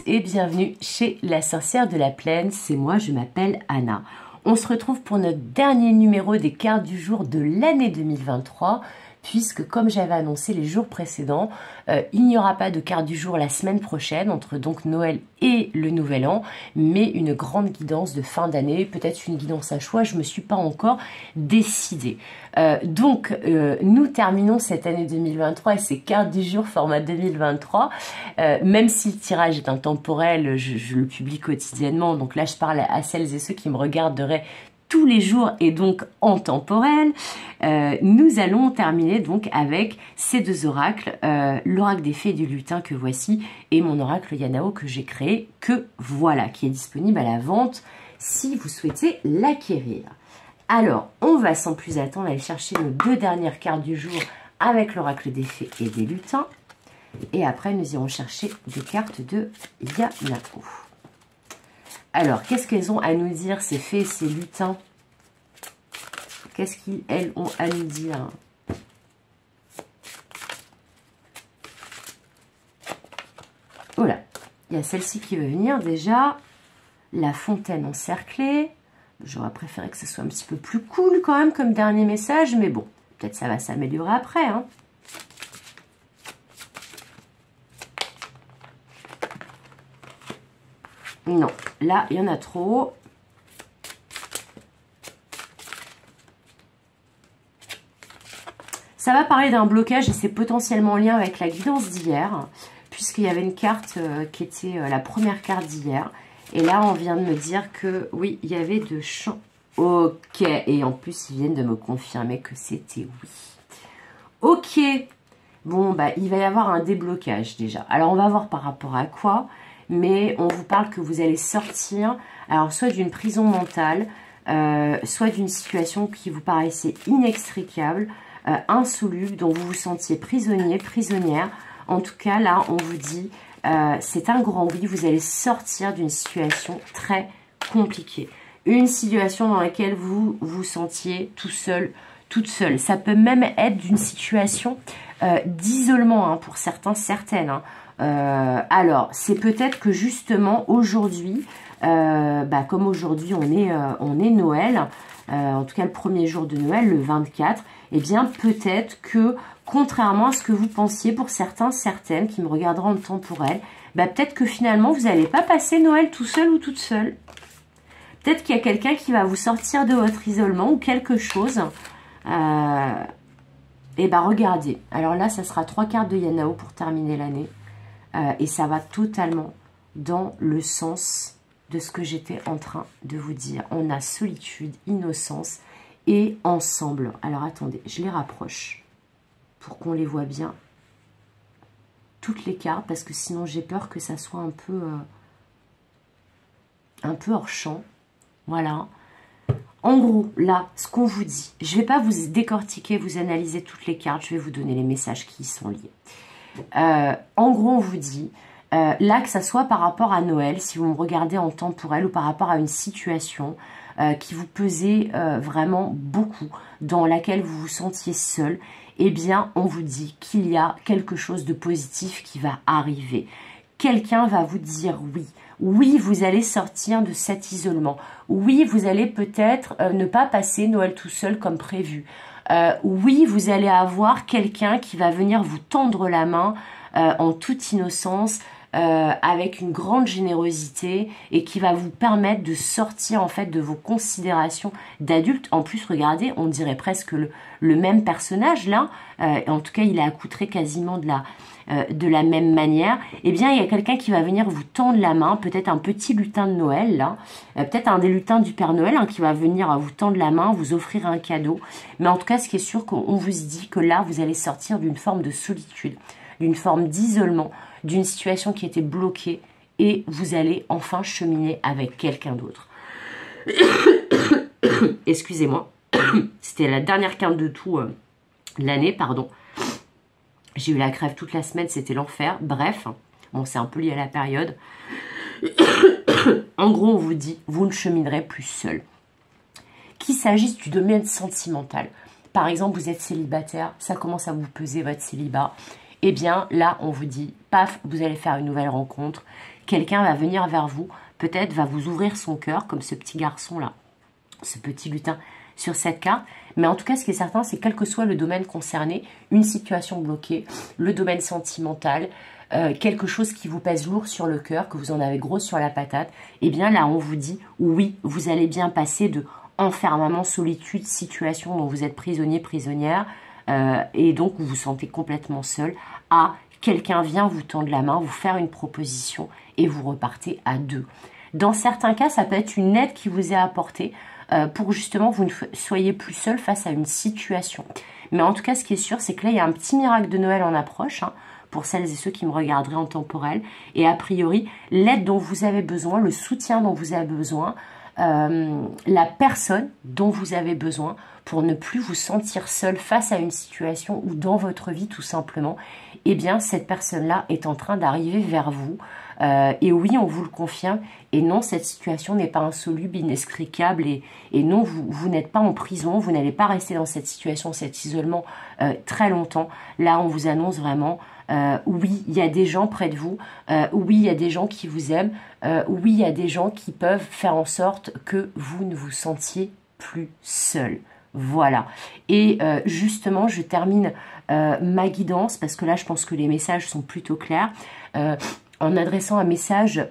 toutes et bienvenue chez La Sorcière de la Plaine, c'est moi, je m'appelle Anna. On se retrouve pour notre dernier numéro des cartes du jour de l'année 2023, puisque comme j'avais annoncé les jours précédents, il n'y aura pas de carte du jour la semaine prochaine, entre donc Noël et le Nouvel An, mais une grande guidance de fin d'année, peut-être une guidance à choix, je ne me suis pas encore décidée. Nous terminons cette année 2023 et ces cartes du jour format 2023, même si le tirage est intemporel, je le publie quotidiennement, donc là je parle à celles et ceux qui me regarderaient tous les jours et donc en temporel. Nous allons terminer donc avec ces deux oracles, l'oracle des fées et du lutin que voici et mon oracle Yanao que j'ai créé, que voilà, qui est disponible à la vente si vous souhaitez l'acquérir. Alors, on va sans plus attendre aller chercher nos deux dernières cartes du jour avec l'oracle des fées et des lutins. Et après, nous irons chercher des cartes de Yanao. Alors, qu'est-ce qu'elles ont à nous dire, ces fées, ces lutins? Qu'est-ce qu'elles ont à nous dire? Voilà, il y a celle-ci qui veut venir déjà. La fontaine encerclée. J'aurais préféré que ce soit un petit peu plus cool quand même comme dernier message, mais bon, peut-être ça va s'améliorer après, hein. Non, là, il y en a trop. Ça va parler d'un blocage et c'est potentiellement en lien avec la guidance d'hier, puisqu'il y avait une carte qui était la première carte d'hier. Et là, on vient de me dire que, oui, il y avait de champs. Ok, et en plus, ils viennent de me confirmer que c'était oui. Ok, bon, bah, il va y avoir un déblocage déjà. Alors, on va voir par rapport à quoi. Mais on vous parle que vous allez sortir, alors soit d'une prison mentale, soit d'une situation qui vous paraissait inextricable, insoluble, dont vous vous sentiez prisonnier, prisonnière. En tout cas, là, on vous dit, c'est un grand oui, vous allez sortir d'une situation très compliquée. Une situation dans laquelle vous vous sentiez tout seul, toute seule. Ça peut même être d'une situation d'isolement, hein, pour certains, certaines, hein. Alors, c'est peut-être que justement aujourd'hui, comme aujourd'hui on est Noël, en tout cas le premier jour de Noël, le 24, eh bien peut-être que contrairement à ce que vous pensiez pour certains, certaines qui me regarderont en temporel, peut-être que finalement vous n'allez pas passer Noël tout seul ou toute seule. Peut-être qu'il y a quelqu'un qui va vous sortir de votre isolement ou quelque chose. Et regardez, alors là ça sera 3 cartes de Yanao pour terminer l'année. Et ça va totalement dans le sens de ce que j'étais en train de vous dire. On a solitude, innocence et ensemble. Alors attendez, je les rapproche pour qu'on les voit bien. Toutes les cartes, parce que sinon j'ai peur que ça soit un peu hors champ. Voilà. En gros, là, ce qu'on vous dit, je ne vais pas vous décortiquer, vous analyser toutes les cartes, je vais vous donner les messages qui y sont liés. En gros, on vous dit, là, que ça soit par rapport à Noël, si vous me regardez en temporel, ou par rapport à une situation qui vous pesait vraiment beaucoup, dans laquelle vous vous sentiez seul, eh bien, on vous dit qu'il y a quelque chose de positif qui va arriver. Quelqu'un va vous dire oui. Oui, vous allez sortir de cet isolement. Oui, vous allez peut-être ne pas passer Noël tout seul comme prévu. Oui, vous allez avoir quelqu'un qui va venir vous tendre la main en toute innocence, avec une grande générosité et qui va vous permettre de sortir en fait de vos considérations d'adulte. En plus, regardez, on dirait presque le même personnage là. En tout cas, il est accoutré quasiment de la même manière. Eh bien, il y a quelqu'un qui va venir vous tendre la main, peut-être un petit lutin de Noël là, peut-être un des lutins du Père Noël, hein, qui va venir vous tendre la main, vous offrir un cadeau. Mais en tout cas, ce qui est sûr, qu'on vous dit que là, vous allez sortir d'une forme de solitude, d'une forme d'isolement, d'une situation qui était bloquée et vous allez enfin cheminer avec quelqu'un d'autre. Excusez-moi, c'était la dernière carte de tout l'année, pardon. J'ai eu la crève toute la semaine, c'était l'enfer. Bref, bon, c'est un peu lié à la période. En gros, on vous dit, vous ne cheminerez plus seul. Qu'il s'agisse du domaine sentimental. Par exemple, vous êtes célibataire, ça commence à vous peser votre célibat. eh bien là, on vous dit, paf, vous allez faire une nouvelle rencontre. Quelqu'un va venir vers vous, peut-être va vous ouvrir son cœur, comme ce petit garçon-là, ce petit lutin sur cette carte. Mais en tout cas, ce qui est certain, c'est quel que soit le domaine concerné, une situation bloquée, le domaine sentimental, quelque chose qui vous pèse lourd sur le cœur, que vous en avez gros sur la patate, eh bien là, on vous dit, oui, vous allez bien passer de enfermement, solitude, situation dont vous êtes prisonnier, prisonnière, et donc vous vous sentez complètement seul, à quelqu'un vient vous tendre la main, vous faire une proposition, et vous repartez à deux. Dans certains cas, ça peut être une aide qui vous est apportée, pour justement vous ne soyez plus seul face à une situation. Mais en tout cas, ce qui est sûr, c'est que là, il y a un petit miracle de Noël en approche, hein, pour celles et ceux qui me regarderaient en temporel. Et a priori, l'aide dont vous avez besoin, le soutien dont vous avez besoin, la personne dont vous avez besoin pour ne plus vous sentir seul face à une situation ou dans votre vie tout simplement, eh bien cette personne-là est en train d'arriver vers vous. Et oui, on vous le confirme. Et non, cette situation n'est pas insoluble, inextricable. Et non, vous n'êtes pas en prison. Vous n'allez pas rester dans cette situation, cet isolement très longtemps. Là, on vous annonce vraiment, oui, il y a des gens près de vous. Oui, il y a des gens qui vous aiment. Oui, il y a des gens qui peuvent faire en sorte que vous ne vous sentiez plus seul. Voilà. Et justement, je termine ma guidance parce que là, je pense que les messages sont plutôt clairs. En adressant un message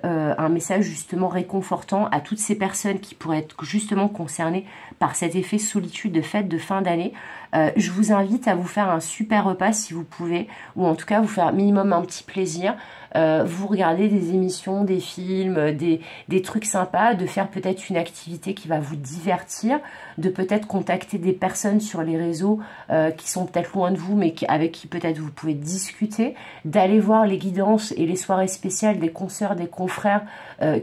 justement réconfortant à toutes ces personnes qui pourraient être justement concernées par cet effet solitude de fête de fin d'année. Je vous invite à vous faire un super repas si vous pouvez, ou en tout cas vous faire minimum un petit plaisir. Vous regardez des émissions, des films, des trucs sympas, de faire peut-être une activité qui va vous divertir, de peut-être contacter des personnes sur les réseaux qui sont peut-être loin de vous, mais avec qui peut-être vous pouvez discuter, d'aller voir les guidances et les soirées spéciales des consoeurs, des confrères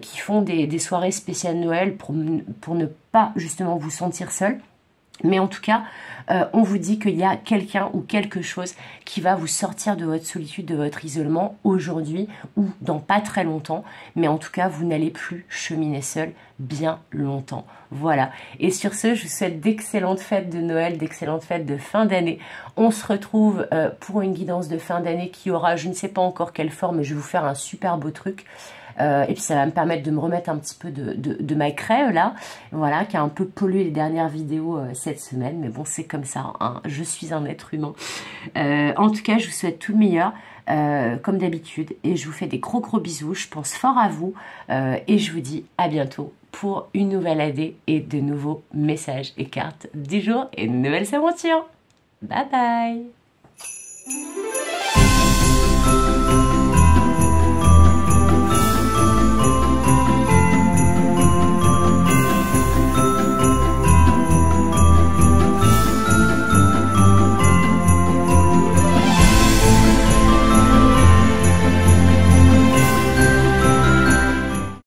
qui font des soirées spéciales Noël pour ne pas justement vous sentir seul. Mais en tout cas, on vous dit qu'il y a quelqu'un ou quelque chose qui va vous sortir de votre solitude, de votre isolement aujourd'hui ou dans pas très longtemps. Mais en tout cas, vous n'allez plus cheminer seul bien longtemps. Voilà. Et sur ce, je vous souhaite d'excellentes fêtes de Noël, d'excellentes fêtes de fin d'année. On se retrouve pour une guidance de fin d'année qui aura, je ne sais pas encore quelle forme, mais je vais vous faire un super beau truc. Et puis ça va me permettre de me remettre un petit peu de ma crème là, voilà, qui a un peu pollué les dernières vidéos cette semaine, mais bon c'est comme ça, hein, je suis un être humain. En tout cas je vous souhaite tout le meilleur, comme d'habitude, et je vous fais des gros bisous, je pense fort à vous, et je vous dis à bientôt pour une nouvelle année et de nouveaux messages et cartes du jour et de nouvelles aventures. Bye bye.